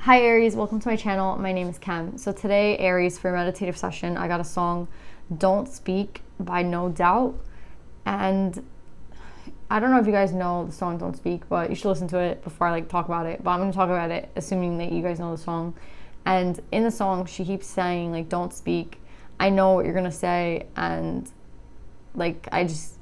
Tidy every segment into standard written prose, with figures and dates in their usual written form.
Hi Aries, welcome to my channel. My name is Kem. So today, Aries, for a meditative session, I got a song, Don't Speak by No Doubt. And I don't know if you guys know the song Don't Speak, but you should listen to it before I talk about it. But I'm going to talk about it assuming that you guys know the song. And in the song, she keeps saying, don't speak. I know what you're going to say. And I just,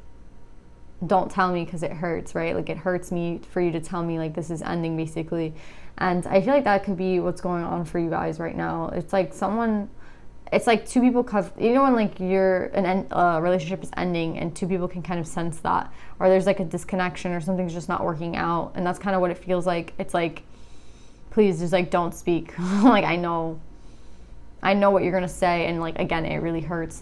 don't tell me because it hurts, right? It hurts me for you to tell me this is ending, basically. And I feel like that could be what's going on for you guys right now. It's two people, when a relationship is ending and two people can kind of sense that, or there's a disconnection or something's just not working out. And that's kind of what it feels like. It's please just don't speak. I know what you're going to say. And again, it really hurts.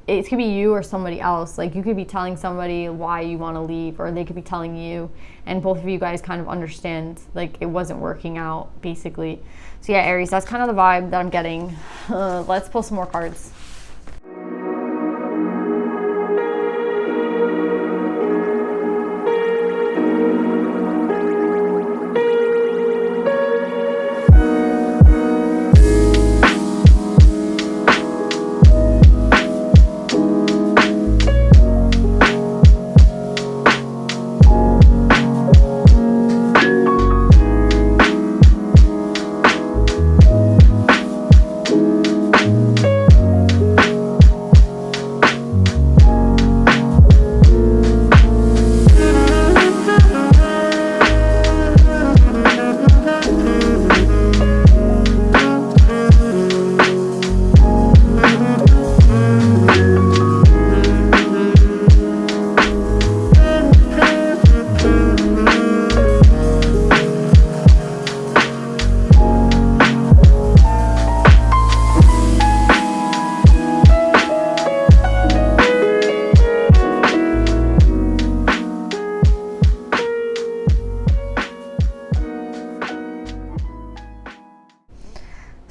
It could be you or somebody else. You could be telling somebody why you want to leave, or they could be telling you, and both of you guys kind of understand it wasn't working out, basically. So yeah, Aries, that's kind of the vibe that I'm getting. Let's pull some more cards.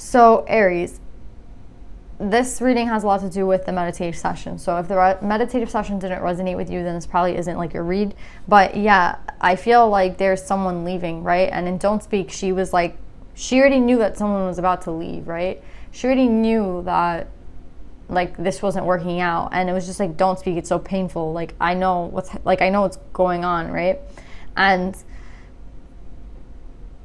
So Aries, this reading has a lot to do with the meditative session. So if the meditative session didn't resonate with you, then this probably isn't your read. But yeah, I feel there's someone leaving, right? And in Don't Speak, she was she already knew that someone was about to leave, right? She already knew that this wasn't working out, and it was just don't speak, it's so painful. I know what's going on, right? And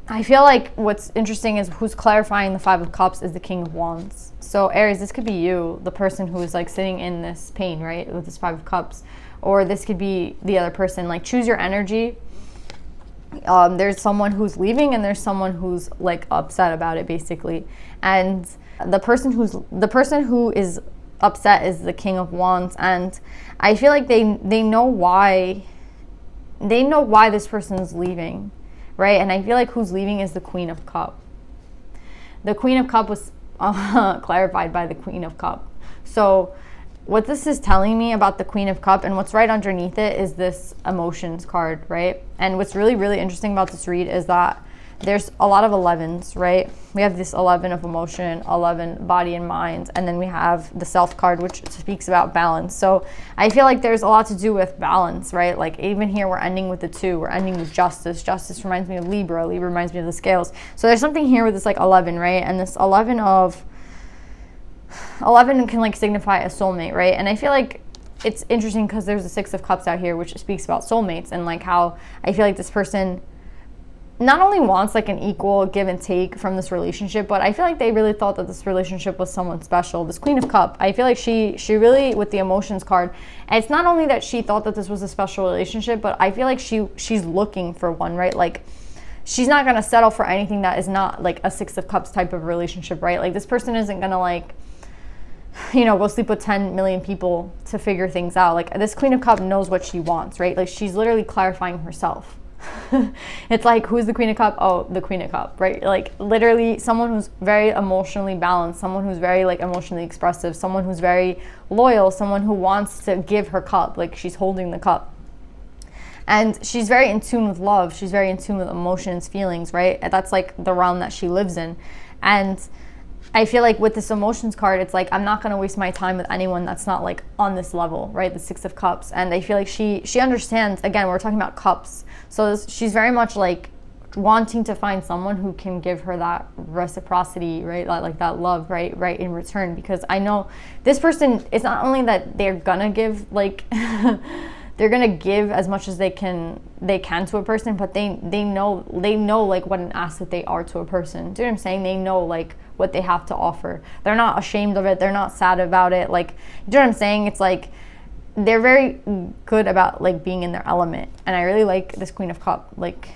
I feel what's interesting is who's clarifying the Five of Cups is the King of Wands. So Aries, this could be you, the person who is sitting in this pain, right, with this Five of Cups. Or this could be the other person. Is your energy. There's someone who's leaving and there's someone who's upset about it, basically. And the person who is upset is the King of Wands. And I feel they know why this person's leaving. Right? And I feel who's leaving is the Queen of Cup. The Queen of Cup was clarified by the Queen of Cup. So what this is telling me about the Queen of Cup, and what's right underneath it, is this emotions card, right? And what's really, really interesting about this read is that there's a lot of 11s, right? We have this 11 of emotion, 11 body and mind, and then we have the Self card, which speaks about balance. So I feel there's a lot to do with balance, right? Even here, we're ending with the 2. We're ending with Justice. Justice reminds me of Libra. Libra reminds me of the Scales. So there's something here with this 11, right? And this 11 can signify a soulmate, right? And I feel it's interesting because there's a 6 of Cups out here, which speaks about soulmates, and how I feel this person not only wants an equal give and take from this relationship, but I feel they really thought that this relationship was someone special. This Queen of Cup, I feel she really, with the emotions card, and it's not only that she thought that this was a special relationship, but I feel she's looking for one, right? She's not going to settle for anything that is not a 6 of Cups type of relationship, right? This person isn't going to go sleep with 10 million people to figure things out. This Queen of Cup knows what she wants, right? She's literally clarifying herself. It's who's the Queen of Cup? Oh, the Queen of Cup, right? Literally someone who's very emotionally balanced, someone who's very emotionally expressive, someone who's very loyal, someone who wants to give her cup, she's holding the cup. And she's very in tune with love. She's very in tune with emotions, feelings, right? That's the realm that she lives in. And I feel like with this emotions card, it's like, I'm not going to waste my time with anyone that's not like on this level, right? The Six of Cups. And I feel like she understands, again, we're talking about cups. So she's very much like wanting to find someone who can give her that reciprocity, right? Like that love, right in return. Because I know this person, it's not only that they're gonna give, like they're gonna give as much as they can to a person, but they know like what an asset they are to a person. Do you know what I'm saying? They know like what they have to offer. They're not ashamed of it. They're not sad about it. Like, do you know what I'm saying? It's like they're very good about like being in their element. And I really like this Queen of Cups. Like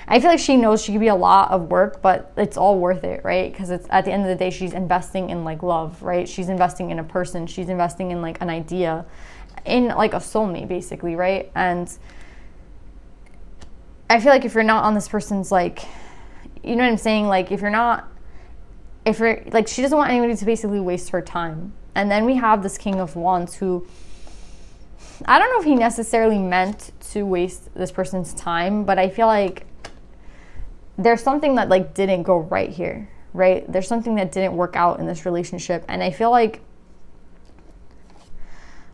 I feel like she knows she could be a lot of work, but it's all worth it, right? Because it's at the end of the day, she's investing in like love, right? She's investing in a person. She's investing in like an idea, in like a soulmate, basically, right? And I feel like if you're not on this person's, like, you know what I'm saying? Like if you're like, she doesn't want anybody to basically waste her time. And then we have this King of Wands, who I don't know if he necessarily meant to waste this person's time, but I feel like there's something that like didn't go right here, right? There's something that didn't work out in this relationship. And I feel like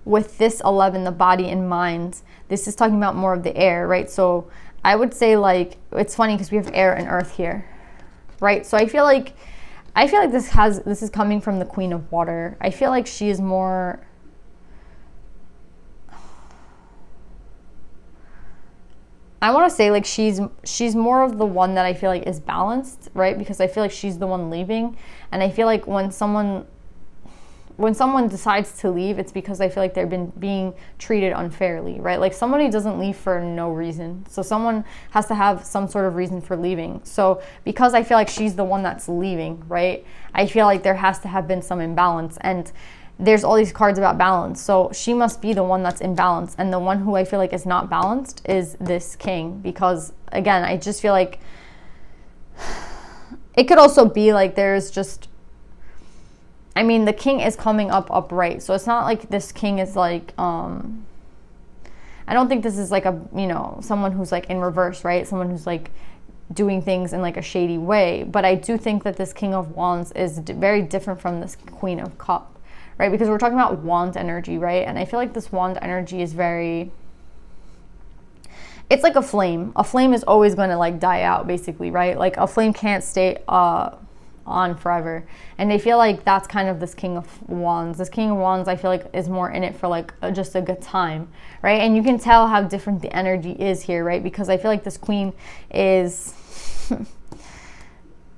with this 11, the body and mind, this is talking about more of the air, right? So I would say, like, it's funny because we have air and earth here, right? So I feel like this is coming from the Queen of Water. I feel like she is more, I want to say like she's more of the one that I feel like is balanced, right? Because I feel like she's the one leaving, and I feel like when someone decides to leave, it's because I feel like they've been being treated unfairly, right? Like somebody doesn't leave for no reason. So someone has to have some sort of reason for leaving. So because I feel like she's the one that's leaving, right? I feel like there has to have been some imbalance. And there's all these cards about balance. So she must be the one that's in balance. And the one who I feel like is not balanced is this king. Because again, I just feel like it could also be like there's just, I mean, the king is coming up upright. So it's not like this king is like, I don't think this is like a, you know, someone who's like in reverse, right? Someone who's like doing things in like a shady way. But I do think that this King of Wands is very different from this Queen of Cups, right? Because we're talking about wand energy, right? And I feel like this wand energy is very, it's like a flame. A flame is always going to like die out, basically, right? Like a flame can't stay on forever. And I feel like that's kind of this King of Wands. This King of Wands, I feel like, is more in it for like just a good time, right? And you can tell how different the energy is here, right? Because I feel like this queen is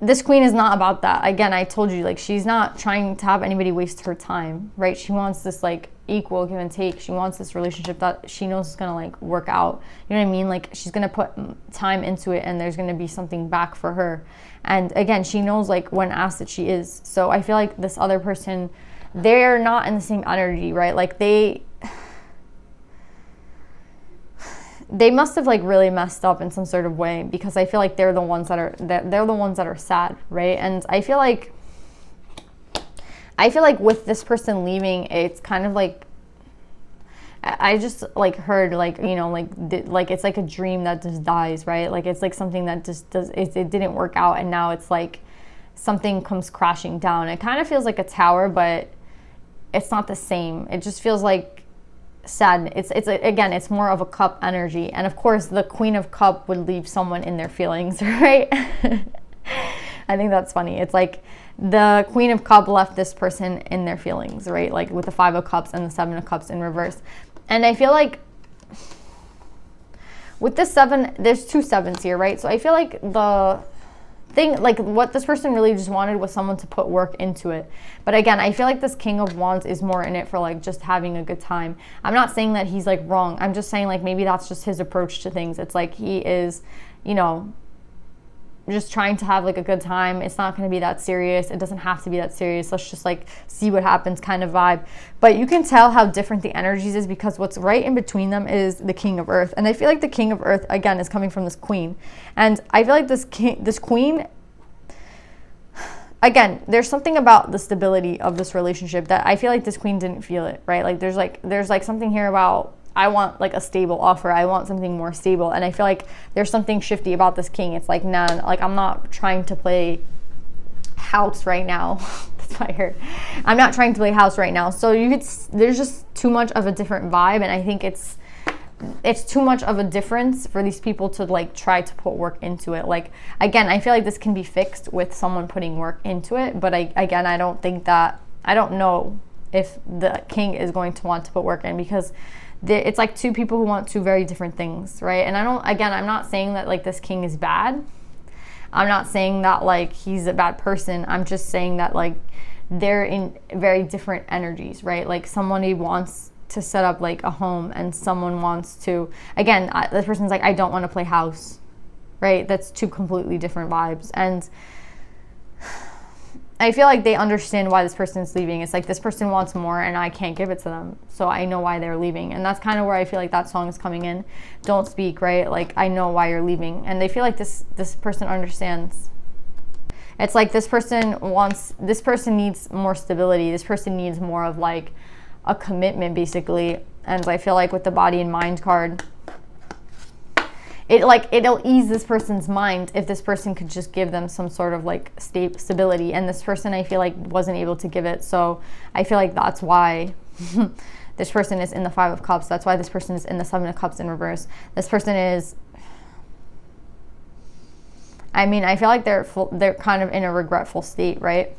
this queen is not about that. Again, I told you, like, she's not trying to have anybody waste her time, right? She wants this like equal give and take. She wants this relationship that she knows is gonna like work out. You know what I mean? Like she's gonna put time into it and there's gonna be something back for her. And again, she knows like what an asset she is. So I feel like this other person, they're not in the same energy, right? Like they must have like really messed up in some sort of way, because I feel like they're the ones that are sad, right? And I feel like with this person leaving, it's kind of like, I just like heard like, you know, like it's like a dream that just dies, right? Like it's like something that just it didn't work out, and now it's like something comes crashing down. It kind of feels like a tower, but it's not the same. It just feels like sad. Again, it's more of a cup energy. And of course the Queen of Cups would leave someone in their feelings, right? I think that's funny. It's like the Queen of Cups left this person in their feelings, right? Like with the Five of Cups and the Seven of Cups in reverse. And I feel like with this seven, there's two sevens here, right? So I feel like the thing, like what this person really just wanted was someone to put work into it. But again, I feel like this King of Wands is more in it for like just having a good time. I'm not saying that he's like wrong. I'm just saying like maybe that's just his approach to things. It's like he is, you know, just trying to have like a good time. It's not going to be that serious. It doesn't have to be that serious. Let's just like see what happens kind of vibe. But you can tell how different the energies is, because what's right in between them is the King of Earth. And I feel like the King of Earth, again, is coming from this queen. And I feel like this queen, again, there's something about the stability of this relationship that I feel like this queen didn't feel it, right? Like there's like something here about, I want like a stable offer. I want something more stable. And I feel like there's something shifty about this king. It's like, nah, like I'm not trying to play house right now. That's what I heard. I'm not trying to play house right now. So there's just too much of a different vibe. And I think it's it's too much of a difference for these people to like try to put work into it. Like, again, I feel like this can be fixed with someone putting work into it, but I don't know if the king is going to want to put work in, because it's like two people who want two very different things, right? And I'm not saying that like this king is bad. I'm not saying that like he's a bad person. I'm just saying that like they're in very different energies, right? Like somebody wants to set up like a home, and someone wants to, again, this person's like, I don't want to play house, right? That's two completely different vibes. And I feel like they understand why this person is leaving. It's like this person wants more and I can't give it to them, so I know why they're leaving. And that's kind of where I feel like that song is coming in. Don't speak, right? Like, I know why you're leaving. And they feel like this person understands. It's like this person needs more stability. This person needs more of like a commitment, basically. And I feel like with the body and mind card, it'll ease this person's mind if this person could just give them some sort of like stability. And this person, I feel like, wasn't able to give it. So I feel like that's why this person is in the 5 of Cups. That's why this person is in the 7 of Cups in reverse. This person is, I mean, I feel like they're kind of in a regretful state, right?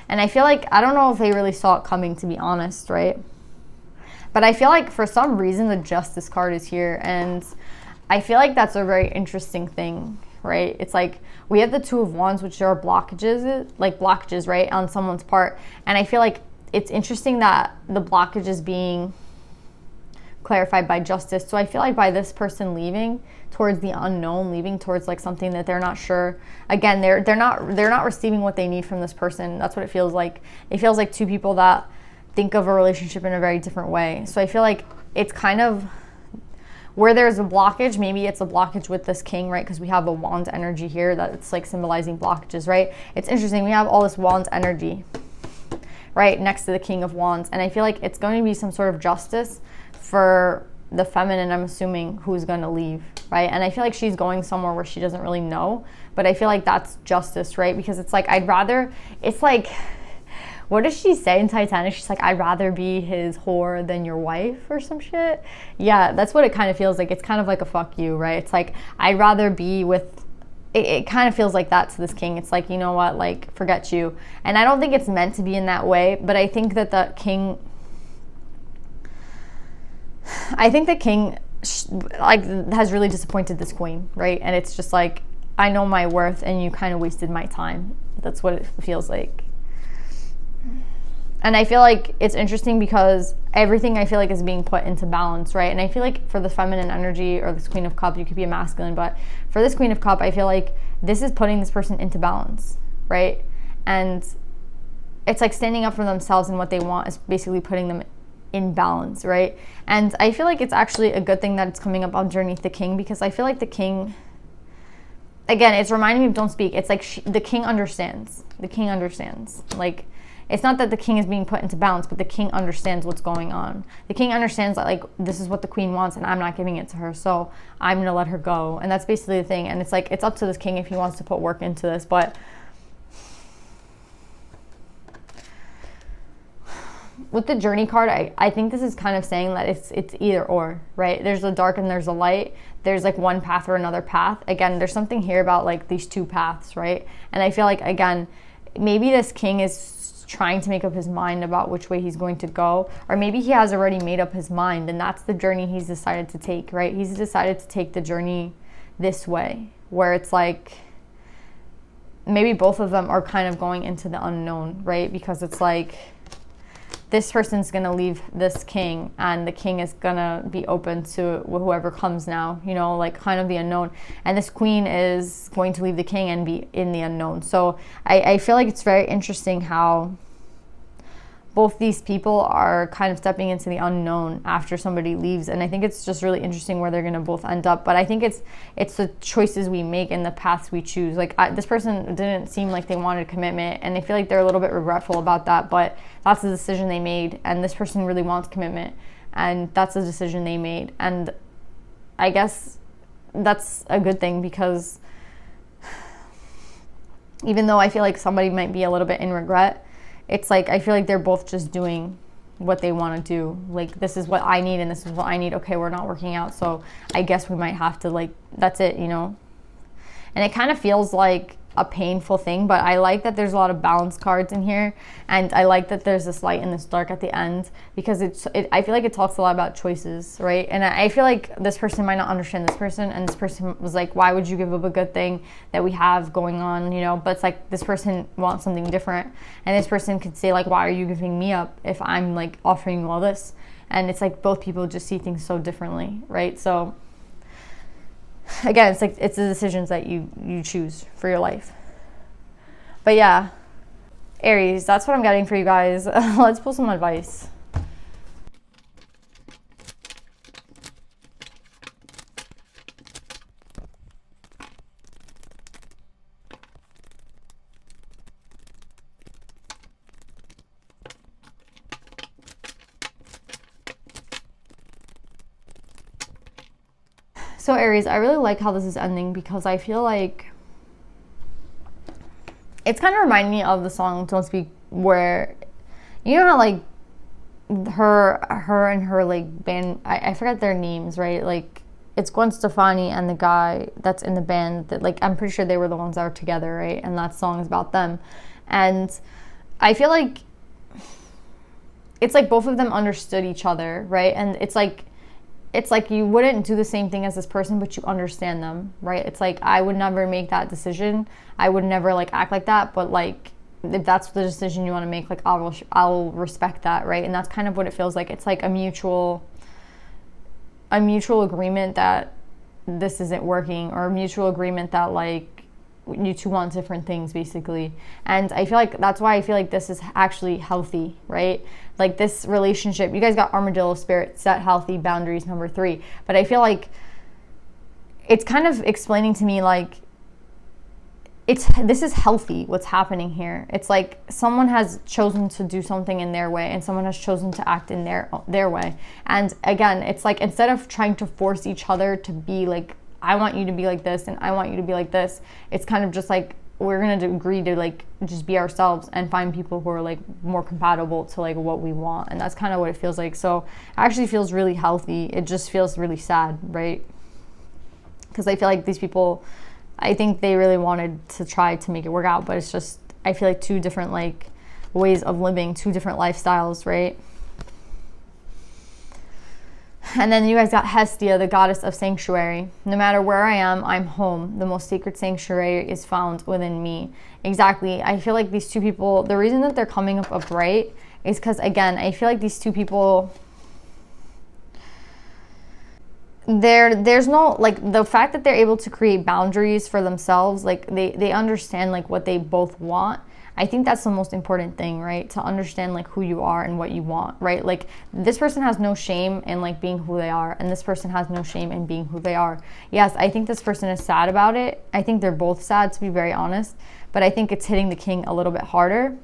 And I feel like, I don't know if they really saw it coming, to be honest, right? But I feel like for some reason the Justice card is here, and I feel like that's a very interesting thing, right? It's like we have the 2 of Wands, which are blockages, right, on someone's part. And I feel like it's interesting that the blockage is being clarified by Justice. So I feel like by this person leaving towards the unknown, leaving towards like something that they're not sure, again, they're not receiving what they need from this person. That's what it feels like. It feels like two people that think of a relationship in a very different way. So I feel like it's kind of where there's a blockage. Maybe it's a blockage with this king, right? Because we have a Wands energy here that it's like symbolizing blockages, right? It's interesting. We have all this Wands energy right next to the King of Wands, and I feel like it's going to be some sort of justice for the feminine, I'm assuming, who's going to leave, right? And I feel like she's going somewhere where she doesn't really know, but I feel like that's justice, right? Because it's like, it's like, what does she say in Titanic? She's like, I'd rather be his whore than your wife or some shit. Yeah, that's what it kind of feels like. It's kind of like a fuck you, right? It's like, I'd rather be with, it kind of feels like that to this king. It's like, you know what, like, forget you. And I don't think it's meant to be in that way, but I think that the king like has really disappointed this queen, right? And it's just like, I know my worth and you kind of wasted my time. That's what it feels like. And I feel like it's interesting because everything I feel like is being put into balance, right? And I feel like for the feminine energy or this Queen of Cups, you could be a masculine, but for this Queen of Cups, I feel like this is putting this person into balance, right? And it's like standing up for themselves, and what they want is basically putting them in balance, right? And I feel like it's actually a good thing that it's coming up underneath the king, because I feel like the king, again, it's reminding me of Don't Speak. It's like the king understands. The king understands. Like, it's not that the king is being put into balance, but the king understands what's going on. The king understands that, like, this is what the queen wants and I'm not giving it to her, so I'm going to let her go. And that's basically the thing. And it's like, it's up to this king if he wants to put work into this. But with the Journey card, I think this is kind of saying that it's either or, right? There's a dark and there's a light. There's like one path or another path. Again, there's something here about like these two paths, right? And I feel like, again, maybe this king is trying to make up his mind about which way he's going to go, or maybe he has already made up his mind and that's the journey he's decided to take, right? He's decided to take the journey this way, where it's like maybe both of them are kind of going into the unknown, right? Because it's like this person's gonna leave this king and the king is gonna be open to whoever comes now, you know, like kind of the unknown. And this queen is going to leave the king and be in the unknown. So I feel like it's very interesting how both these people are kind of stepping into the unknown after somebody leaves. And I think it's just really interesting where they're gonna both end up. But I think it's the choices we make and the paths we choose. Like this person didn't seem like they wanted commitment, and I feel like they're a little bit regretful about that, but that's the decision they made. And this person really wants commitment, and that's the decision they made. And I guess that's a good thing, because even though I feel like somebody might be a little bit in regret, it's like I feel like they're both just doing what they want to do. Like, this is what I need and this is what I need. Okay, we're not working out, so I guess we might have to, like, that's it, you know? And it kind of feels like a painful thing, but I like that there's a lot of balance cards in here, and I like that there's this light and this dark at the end, because I feel like it talks a lot about choices, right? And I feel like this person might not understand this person, and this person was like, why would you give up a good thing that we have going on, you know? But it's like, this person wants something different, and this person could say, like, why are you giving me up if I'm like offering you all this? And it's like, both people just see things so differently, right? So again, it's like, it's the decisions that you choose for your life. But yeah, Aries, that's what I'm getting for you guys. Let's pull some advice. So Aries, I really like how this is ending, because I feel like it's kind of reminding me of the song Don't Speak, where, you know how like her and her like band, I forget their names, right? Like, it's Gwen Stefani and the guy that's in the band that, like, I'm pretty sure they were the ones that were together, right? And that song is about them. And I feel like it's like both of them understood each other, right? And it's like you wouldn't do the same thing as this person, but you understand them, right? It's like, I would never make that decision. I would never like act like that, but like, if that's the decision you want to make, like, I'll respect that, right? And that's kind of what it feels like. It's like a mutual agreement that this isn't working, or a mutual agreement that, like, you two want different things, basically. And I feel like that's why I feel like this is actually healthy, right? Like, this relationship, you guys got armadillo spirit, set healthy boundaries, number 3. But I feel like it's kind of explaining to me, like, this is healthy, what's happening here. It's like someone has chosen to do something in their way, and someone has chosen to act in their way. And again, it's like, instead of trying to force each other to be like, I want you to be like this and I want you to be like this, it's kind of just like, we're gonna agree to like just be ourselves and find people who are like more compatible to like what we want. And that's kind of what it feels like. So it actually feels really healthy. It just feels really sad, right? Because I feel like these people, I think they really wanted to try to make it work out, but it's just, I feel like 2 different like ways of living, 2 different lifestyles, right? And then you guys got Hestia, the goddess of sanctuary. No matter where I am, I'm home. The most sacred sanctuary is found within me. Exactly. I feel like these 2 people, the reason that they're coming up upright is because, again, I feel like these 2 people, there's no, like, the fact that they're able to create boundaries for themselves, like, they understand like what they both want. I think that's the most important thing, right? To understand like who you are and what you want, right? Like, this person has no shame in like being who they are, and this person has no shame in being who they are. Yes, I think this person is sad about it. I think they're both sad, to be very honest, but I think it's hitting the king a little bit harder.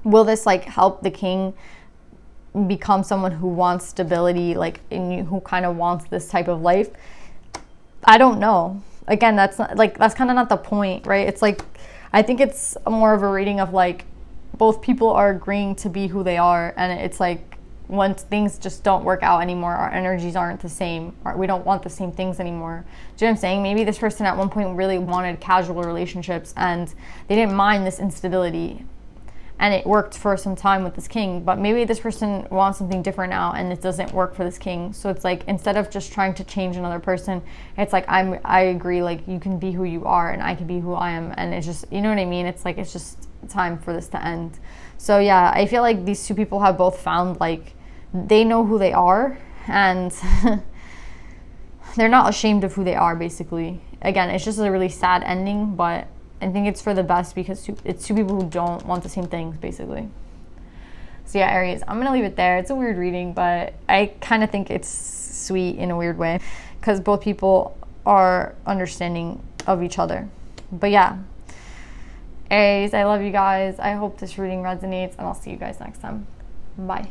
Will this like help the king become someone who wants stability, like, who kind of wants this type of life? I don't know. Again, that's not, like, that's kind of not the point, right? It's like, I think it's more of a reading of like, both people are agreeing to be who they are, and it's like, once things just don't work out anymore, our energies aren't the same, or we don't want the same things anymore. Do you know what I'm saying? Maybe this person at one point really wanted casual relationships, and they didn't mind this instability, and it worked for some time with this king, but maybe this person wants something different now, and it doesn't work for this king. So it's like, instead of just trying to change another person, it's like, I agree, like, you can be who you are and I can be who I am, and it's just, you know what I mean? It's like, it's just time for this to end. So yeah, I feel like these 2 people have both found like, they know who they are, and they're not ashamed of who they are, basically. Again, it's just a really sad ending, but I think it's for the best, because it's 2 people who don't want the same things, basically. So yeah, Aries, I'm going to leave it there. It's a weird reading, but I kind of think it's sweet in a weird way, because both people are understanding of each other. But yeah, Aries, I love you guys. I hope this reading resonates, and I'll see you guys next time. Bye.